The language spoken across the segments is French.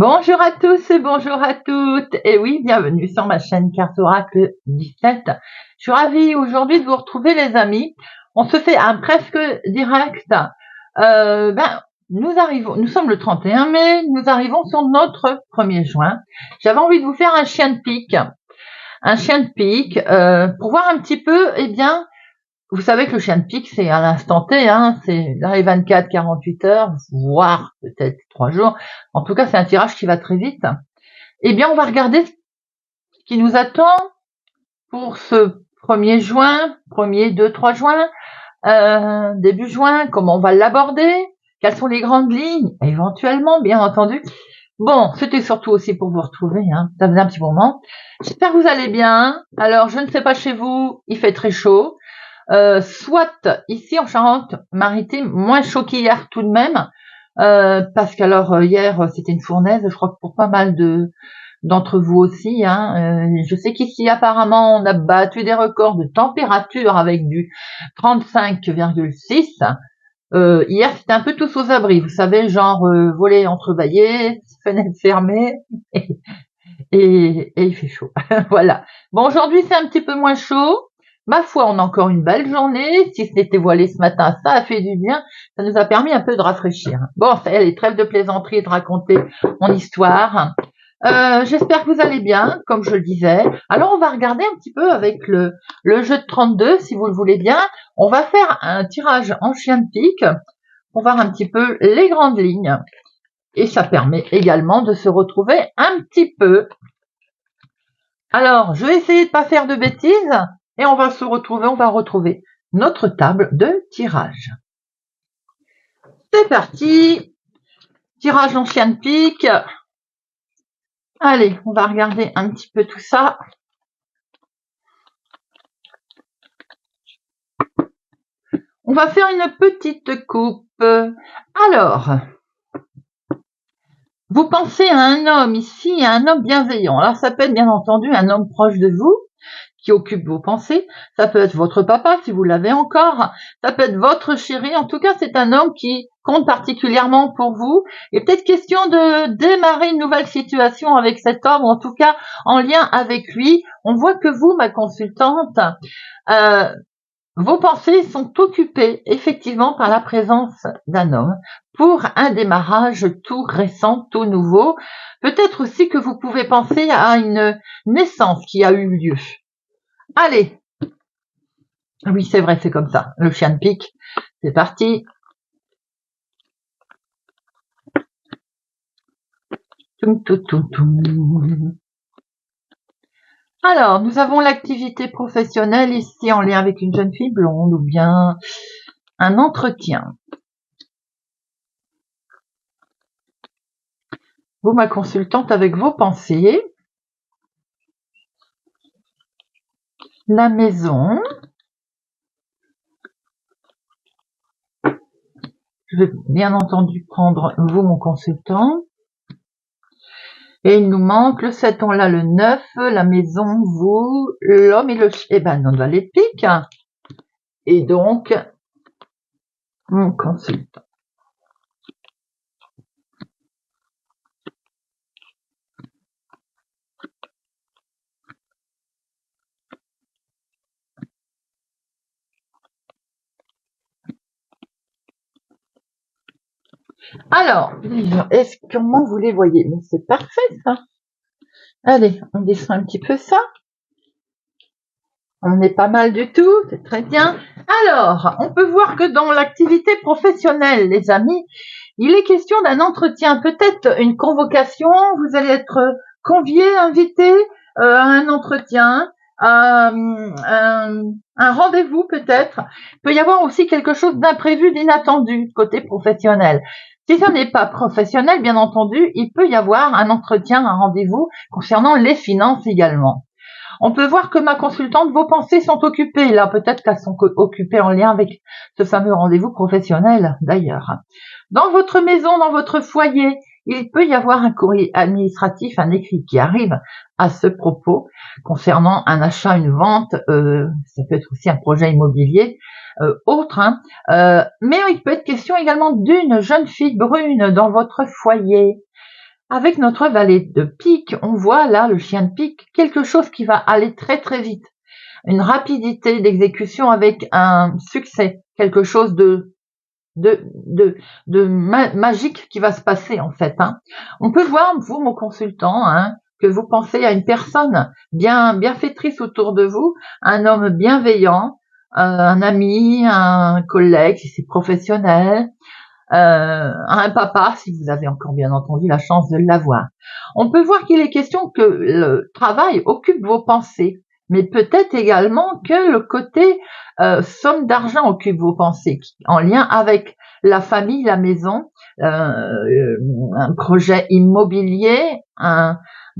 Bonjour à tous et bonjour à toutes. Et oui, bienvenue sur ma chaîne Carte Oracle 17. Je suis ravie aujourd'hui de vous retrouver les amis. On se fait un presque direct. Nous sommes le 31 mai, nous arrivons sur notre 1er juin. J'avais envie de vous faire un chien de pique. Un chien de pique pour voir un petit peu, vous savez que le chien de pique, c'est à l'instant T, c'est dans les 24-48 heures, voire peut-être 3 jours. En tout cas, c'est un tirage qui va très vite. On va regarder ce qui nous attend pour ce 1er juin, 1er, 2, 3 juin, début juin, comment on va l'aborder, quelles sont les grandes lignes, éventuellement, bien entendu. Bon, c'était surtout aussi pour vous retrouver, ça faisait un petit moment. J'espère que vous allez bien. Alors, je ne sais pas chez vous, il fait très chaud. Soit ici en Charente-Maritime, moins chaud qu'hier tout de même, parce qu'alors hier c'était une fournaise, je crois que pour pas mal d'entre vous aussi. Je sais qu'ici apparemment on a battu des records de température avec du 35,6. Hier c'était un peu tous aux abris, vous savez, genre volets entrebâillés, fenêtres fermées, et il fait chaud. Voilà. Bon, aujourd'hui c'est un petit peu moins chaud. Ma foi, on a encore une belle journée. Si c'était voilé ce matin, ça a fait du bien. Ça nous a permis un peu de rafraîchir. Bon, ça y est, les trêves de plaisanterie et de raconter mon histoire. J'espère que vous allez bien, comme je le disais. Alors, on va regarder un petit peu avec le jeu de 32, si vous le voulez bien. On va faire un tirage en chien de pique pour voir un petit peu les grandes lignes. Et ça permet également de se retrouver un petit peu. Alors, je vais essayer de pas faire de bêtises et on va retrouver notre table de tirage. C'est parti. Tirage en chien de pique. Allez, on va regarder un petit peu tout ça. On va faire une petite coupe. Alors, vous pensez à un homme ici, à un homme bienveillant. Alors, ça peut être bien entendu un homme proche de vous, qui occupe vos pensées. Ça peut être votre papa, si vous l'avez encore. Ça peut être votre chéri. En tout cas, c'est un homme qui compte particulièrement pour vous. Et peut-être question de démarrer une nouvelle situation avec cet homme, en tout cas en lien avec lui. On voit que vous, ma consultante, vos pensées sont occupées effectivement par la présence d'un homme pour un démarrage tout récent, tout nouveau. Peut-être aussi que vous pouvez penser à une naissance qui a eu lieu. Allez. Oui, c'est vrai, c'est comme ça. Le chien de pique. C'est parti. Alors, nous avons l'activité professionnelle ici en lien avec une jeune fille blonde ou bien un entretien. Vous, ma consultante, avec vos pensées. La maison. Je vais bien entendu prendre vous, mon consultant. Et il nous manque le 7, on l'a le 9, la maison, vous, l'homme et le chien. Eh ben, on doit les piques. Et donc, mon consultant. Alors, comment vous les voyez? Mais c'est parfait, ça. Allez, on descend un petit peu ça. On est pas mal du tout, c'est très bien. Alors, on peut voir que dans l'activité professionnelle, les amis, il est question d'un entretien, peut-être une convocation. Vous allez être convié, invité à un entretien, à un rendez-vous peut-être. Il peut y avoir aussi quelque chose d'imprévu, d'inattendu côté professionnel. Si ce n'est pas professionnel, bien entendu, il peut y avoir un entretien, un rendez-vous concernant les finances également. On peut voir que ma consultante, vos pensées sont occupées. Là, peut-être qu'elles sont occupées en lien avec ce fameux rendez-vous professionnel, d'ailleurs. Dans votre maison, dans votre foyer, il peut y avoir un courrier administratif, un écrit qui arrive à ce propos concernant un achat, une vente. Ça peut être aussi un projet immobilier autre. Mais il peut être question également d'une jeune fille brune dans votre foyer. Avec notre valet de pique, on voit là le chien de pique, quelque chose qui va aller très très vite. Une rapidité d'exécution avec un succès, quelque chose de magique qui va se passer en fait. On peut voir, vous, mon consultant, que vous pensez à une personne bienfaitrice autour de vous, un homme bienveillant, un ami, un collègue si c'est professionnel, un papa si vous avez encore bien entendu la chance de l'avoir. On peut voir qu'il est question que le travail occupe vos pensées, mais peut-être également que le côté somme d'argent occupe vos pensées, en lien avec la famille, la maison, un projet immobilier,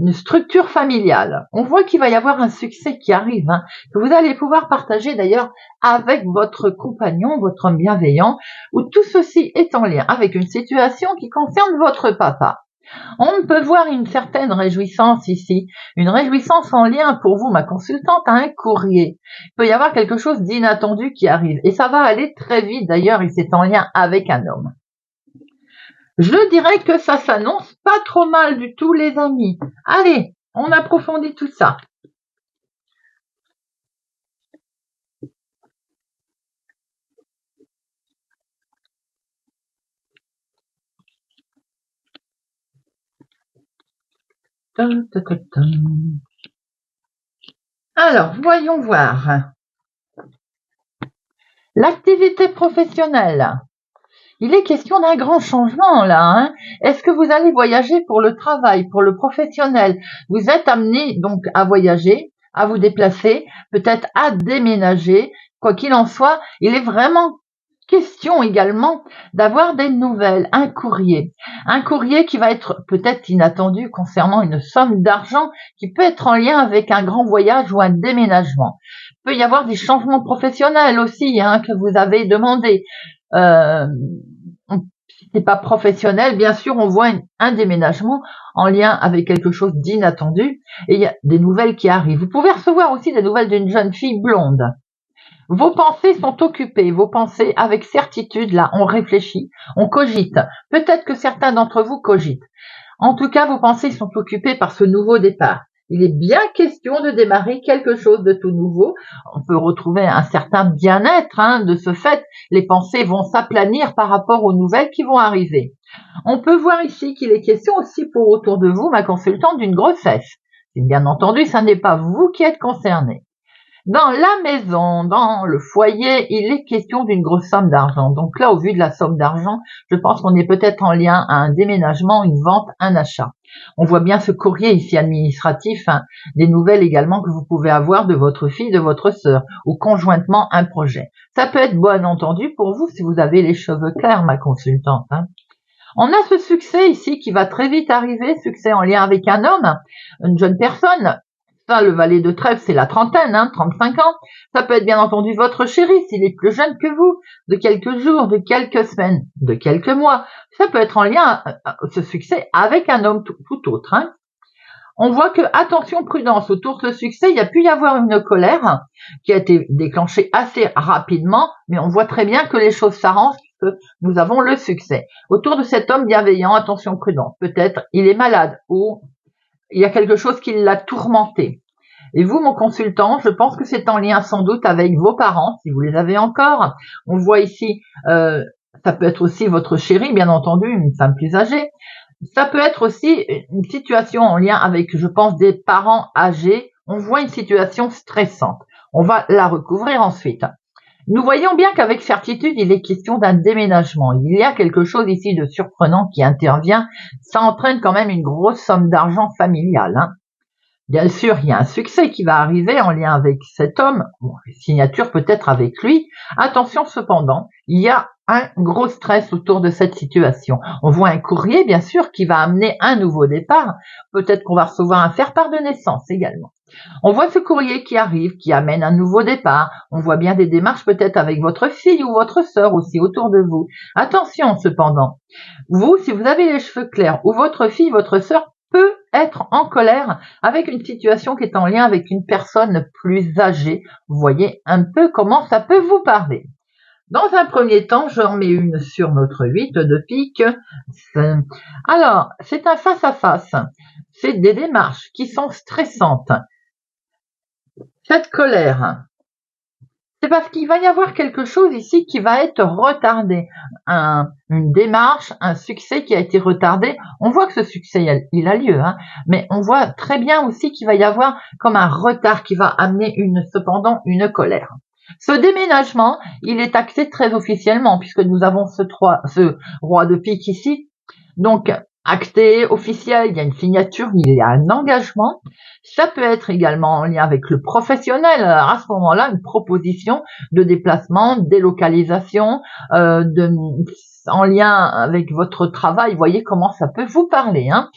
une structure familiale. On voit qu'il va y avoir un succès qui arrive, que vous allez pouvoir partager d'ailleurs avec votre compagnon, votre homme bienveillant, où tout ceci est en lien avec une situation qui concerne votre papa. On peut voir une certaine réjouissance ici, une réjouissance en lien pour vous, ma consultante, à un courrier. Il peut y avoir quelque chose d'inattendu qui arrive, et ça va aller très vite d'ailleurs, et c'est en lien avec un homme. Je dirais que ça s'annonce pas trop mal du tout, les amis. Allez, on approfondit tout ça. Alors, voyons voir. L'activité professionnelle. Il est question d'un grand changement là. Est-ce que vous allez voyager pour le travail, pour le professionnel? Vous êtes amené donc à voyager, à vous déplacer, peut-être à déménager. Quoi qu'il en soit, il est vraiment question également d'avoir des nouvelles, un courrier qui va être peut-être inattendu concernant une somme d'argent qui peut être en lien avec un grand voyage ou un déménagement. Il peut y avoir des changements professionnels aussi que vous avez demandé. Si c'est pas professionnel, bien sûr, on voit un déménagement en lien avec quelque chose d'inattendu et il y a des nouvelles qui arrivent. Vous pouvez recevoir aussi des nouvelles d'une jeune fille blonde. Vos pensées sont occupées, vos pensées avec certitude, là, on réfléchit, on cogite. Peut-être que certains d'entre vous cogitent. En tout cas, vos pensées sont occupées par ce nouveau départ. Il est bien question de démarrer quelque chose de tout nouveau. On peut retrouver un certain bien-être. De ce fait, les pensées vont s'aplanir par rapport aux nouvelles qui vont arriver. On peut voir ici qu'il est question aussi pour autour de vous, ma consultante, d'une grossesse. Et bien entendu, ça n'est pas vous qui êtes concerné. Dans la maison, dans le foyer, il est question d'une grosse somme d'argent. Donc là, au vu de la somme d'argent, je pense qu'on est peut-être en lien à un déménagement, une vente, un achat. On voit bien ce courrier ici administratif, des nouvelles également que vous pouvez avoir de votre fille, de votre sœur, ou conjointement un projet. Ça peut être bien entendu pour vous si vous avez les cheveux clairs, ma consultante. On a ce succès ici qui va très vite arriver, succès en lien avec un homme, une jeune personne. Ça, le valet de trèfle, c'est la trentaine, 35 ans. Ça peut être bien entendu votre chéri, s'il est plus jeune que vous, de quelques jours, de quelques semaines, de quelques mois. Ça peut être en lien, ce succès, avec un homme tout autre. On voit que, attention, prudence, autour de ce succès, il y a pu y avoir une colère qui a été déclenchée assez rapidement, mais on voit très bien que les choses s'arrangent, que nous avons le succès. Autour de cet homme bienveillant, attention, prudence. Peut-être il est malade ou il y a quelque chose qui l'a tourmenté. Et vous, mon consultant, je pense que c'est en lien sans doute avec vos parents, si vous les avez encore. On voit ici, ça peut être aussi votre chérie, bien entendu, une femme plus âgée. Ça peut être aussi une situation en lien avec, je pense, des parents âgés. On voit une situation stressante. On va la recouvrir ensuite. Nous voyons bien qu'avec certitude, il est question d'un déménagement. Il y a quelque chose ici de surprenant qui intervient. Ça entraîne quand même une grosse somme d'argent familiale. Bien sûr, il y a un succès qui va arriver en lien avec cet homme. Signature peut-être avec lui. Attention cependant, il y a un gros stress autour de cette situation. On voit un courrier, bien sûr, qui va amener un nouveau départ. Peut-être qu'on va recevoir un faire-part de naissance également. On voit ce courrier qui arrive, qui amène un nouveau départ. On voit bien des démarches peut-être avec votre fille ou votre sœur aussi autour de vous. Attention cependant, vous, si vous avez les cheveux clairs ou votre fille, votre sœur peut être en colère avec une situation qui est en lien avec une personne plus âgée. Vous voyez un peu comment ça peut vous parler. Dans un premier temps, j'en mets une sur notre 8 de pique. Alors, c'est un face-à-face. C'est des démarches qui sont stressantes. Cette colère, c'est parce qu'il va y avoir quelque chose ici qui va être retardé. Une démarche, un succès qui a été retardé. On voit que ce succès, il a lieu, hein, mais on voit très bien aussi qu'il va y avoir comme un retard qui va amener cependant une colère. Ce déménagement, il est axé très officiellement puisque nous avons ce roi de pique ici. Donc, acté, officiel, il y a une signature, il y a un engagement. Ça peut être également en lien avec le professionnel. Alors, à ce moment-là, une proposition de déplacement, délocalisation, en lien avec votre travail. Vous voyez comment ça peut vous parler, hein.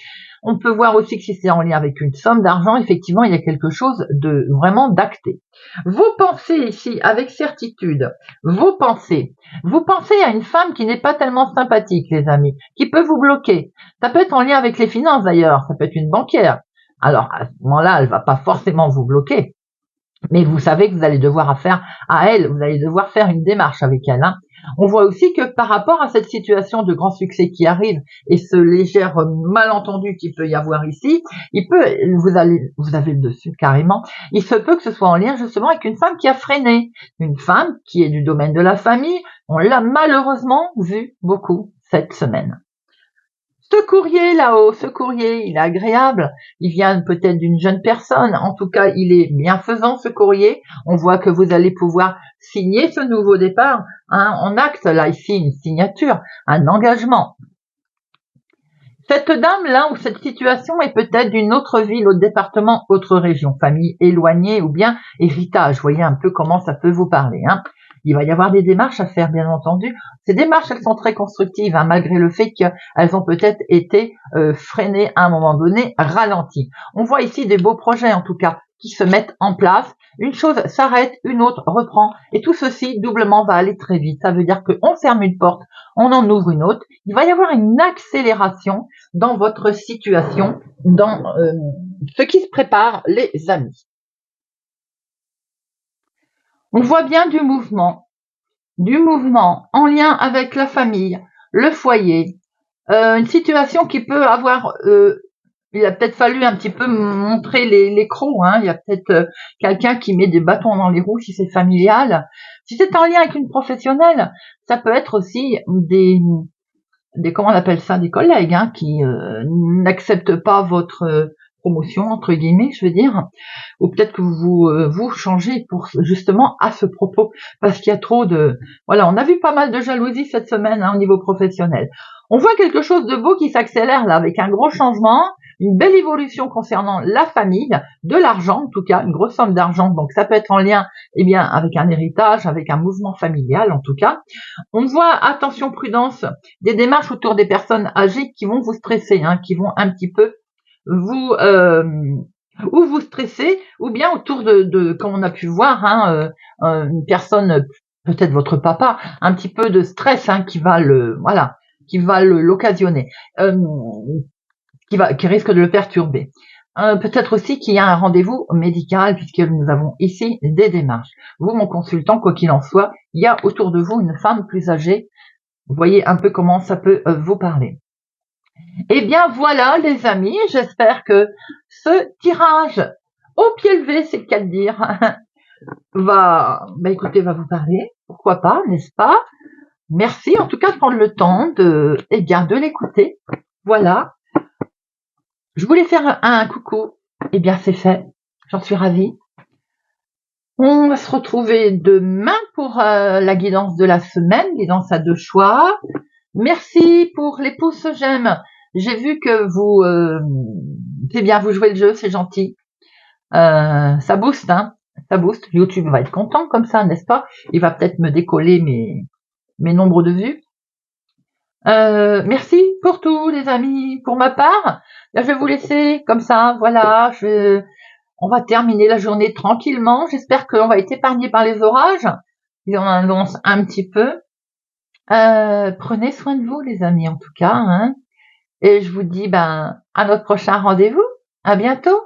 On peut voir aussi que si c'est en lien avec une somme d'argent, effectivement, il y a quelque chose de vraiment d'acté. Vos pensées ici, avec certitude, vos pensées. Vous pensez à une femme qui n'est pas tellement sympathique, les amis, qui peut vous bloquer. Ça peut être en lien avec les finances d'ailleurs, ça peut être une banquière. Alors, à ce moment-là, elle va pas forcément vous bloquer. Mais vous savez que vous allez devoir affaire à elle, vous allez devoir faire une démarche avec elle, hein. On voit aussi que par rapport à cette situation de grand succès qui arrive et ce léger malentendu qu'il peut y avoir ici, vous avez le dessus carrément, il se peut que ce soit en lien justement avec une femme qui a freiné, une femme qui est du domaine de la famille. On l'a malheureusement vu beaucoup cette semaine. Ce courrier là-haut, ce courrier, il est agréable, il vient peut-être d'une jeune personne, en tout cas il est bienfaisant ce courrier, on voit que vous allez pouvoir signer ce nouveau départ, hein, en acte là ici une signature, un engagement. Cette dame là ou cette situation est peut-être d'une autre ville, autre département, autre région, famille éloignée ou bien héritage, vous voyez un peu comment ça peut vous parler, hein. Il va y avoir des démarches à faire, bien entendu. Ces démarches, elles sont très constructives, hein, malgré le fait qu'elles ont peut-être été freinées à un moment donné, ralenties. On voit ici des beaux projets, en tout cas, qui se mettent en place. Une chose s'arrête, une autre reprend. Et tout ceci, doublement, va aller très vite. Ça veut dire qu'on ferme une porte, on en ouvre une autre. Il va y avoir une accélération dans votre situation, dans ce qui se prépare, les amis. On voit bien du mouvement en lien avec la famille, le foyer, une situation qui peut avoir, il a peut-être fallu un petit peu montrer les crocs, hein. Il y a peut-être quelqu'un qui met des bâtons dans les roues si c'est familial. Si c'est en lien avec une professionnelle, ça peut être aussi des comment on appelle ça, des collègues, hein, qui n'acceptent pas votre promotion entre guillemets, je veux dire, ou peut-être que vous changez pour justement à ce propos, parce qu'il y a trop de, voilà, on a vu pas mal de jalousie cette semaine, hein, au niveau professionnel. On voit quelque chose de beau qui s'accélère là, avec un gros changement, une belle évolution concernant la famille, de l'argent en tout cas, une grosse somme d'argent, donc ça peut être en lien, eh bien, avec un héritage, avec un mouvement familial en tout cas. On voit, attention, prudence, des démarches autour des personnes âgées qui vont vous stresser, hein, qui vont un petit peu vous ou vous stresser, ou bien autour comme on a pu voir, hein, une personne, peut-être votre papa, un petit peu de stress, hein, qui va l'occasionner, qui risque de le perturber. Peut-être aussi qu'il y a un rendez-vous médical, puisque nous avons ici des démarches. Vous, mon consultant, quoi qu'il en soit, il y a autour de vous une femme plus âgée. Vous voyez un peu comment ça peut vous parler. Eh bien voilà les amis, j'espère que ce tirage au pied levé, c'est le cas de dire, va vous parler, pourquoi pas, n'est-ce pas? Merci en tout cas de prendre le temps de l'écouter. Voilà. Je voulais faire un coucou. Eh bien c'est fait, j'en suis ravie. On va se retrouver demain pour la guidance de la semaine, guidance à 2 choix. Merci pour les pouces j'aime. J'ai vu que c'est bien, vous jouez le jeu, c'est gentil. Ça booste, hein. Ça booste. YouTube va être content comme ça, n'est-ce pas? Il va peut-être me décoller mes nombres de vues. Merci pour tout, les amis. Pour ma part, là, je vais vous laisser comme ça. Voilà, on va terminer la journée tranquillement. J'espère qu'on va être épargné par les orages. Ils en annoncent un petit peu. Prenez soin de vous, les amis, en tout cas, hein. Et je vous dis, à notre prochain rendez-vous. À bientôt.